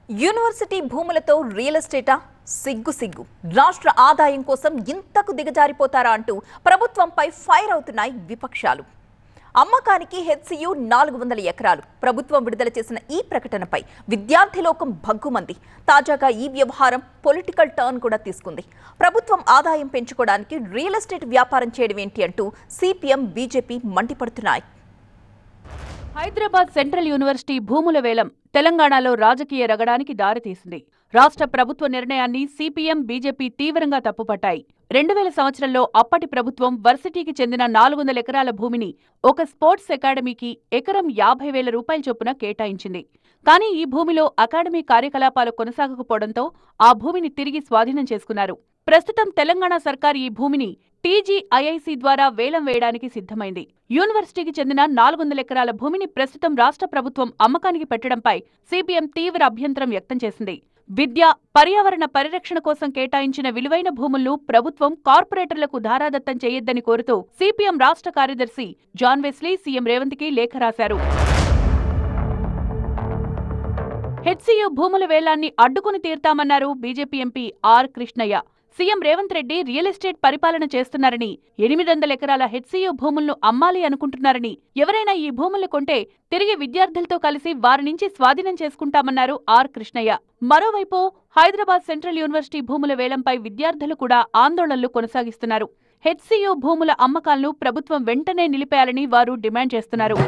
University భూములతో real ఎస్టేటా సిగ్గు రాష్ట్ర ఆదాయం కోసం ఇంతకు దిగజారిపోతారా అంటూ ప్రభుత్వంపై ఫైర్ అవుతున్నాయి విపక్షాలు. అమ్మకానికి హెచ్సియు 400 ఎకరాలు. ప్రభుత్వం విడుదల చేసిన ఈ ప్రకటనపై విద్యార్థి లోకం భగ్గుమంది. తాజాగా ఈ వ్యవహారం పొలిటికల్ టర్న్ కూడా తీసుకుంది. ప్రభుత్వం ఆదాయం పెంచుకోవడానికి రియల్ ఎస్టేట్ వ్యాపారం చేయడం ఏంటి అంటూ సిపిఎం బీజేపీ మండిపడుతున్నాయి. హైదరాబాద్ సెంట్రల్ యూనివర్సిటీ భూముల వేలం తెలంగాణలో రాజకీయ రగడానికి దారితీసింది. రాష్ట్ర ప్రభుత్వ నిర్ణయాన్ని సిపిఎం బీజేపీ తీవ్రంగా తప్పుపట్టాయి. 2000 సంవత్సరంలో అప్పటి ప్రభుత్వం వర్సిటీకి చెందిన 400 ఎకరాల భూమిని ఒక స్పోర్ట్స్ అకాడమీకి ఎకరం 50,000 రూపాయల చొప్పున కేటాయించింది. కానీ ఈ భూమిలో అకాడమీ కార్యకలాపాలు కొనసాగకపోవడంతో ఆ భూమిని తిరిగి స్వాధీనం చేసుకున్నారు. ప్రస్తుతం తెలంగాణ సర్కార్ ఈ భూమిని టీజీఐఐసీ ద్వారా వేలం వేయడానికి సిద్ధమైంది. యూనివర్సిటీకి చెందిన 400 ఎకరాల భూమిని ప్రస్తుతం రాష్ట్ర ప్రభుత్వం అమ్మకానికి పెట్టడంపై సిపిఎం తీవ్ర అభ్యంతరం వ్యక్తం చేసింది. విద్య, పర్యావరణ పరిరక్షణ కోసం కేటాయించిన విలువైన భూములను ప్రభుత్వం కార్పొరేటర్లకు ధారాదత్తం చేయొద్దని కోరుతూ సిపిఎం రాష్ట్ర కార్యదర్శి జాన్ వెస్లీ సీఎం రేవంత్కి లేఖ రాశారు. హెచ్సియు భూముల వేలాన్ని అడ్డుకుని తీర్తామన్నారు BJP MP R Krishnaiah. CM Revanth Reddy real estate పరిపాలన చేస్తున్నారని, 800 ఎకరాల హెచ్సియు భూములను అమ్మాలి అనుకుంటున్నారని, ఎవరైనా ఈ భూములు కొంటే తిరిగి విద్యార్థులతో కలిసి వారి నుంచి స్వాధీనం చేసుకుంటామన్నారు ఆర్ కృష్ణయ్య. మరోవైపు హైదరాబాద్ సెంట్రల్ యూనివర్సిటీ భూముల వేలంపై విద్యార్థులు కూడా ఆందోళనలు కొనసాగిస్తున్నారు. హెచ్సియు భూముల అమ్మకాలను ప్రభుత్వం వెంటనే నిలిపేయాలని వారు డిమాండ్ చేస్తున్నారు.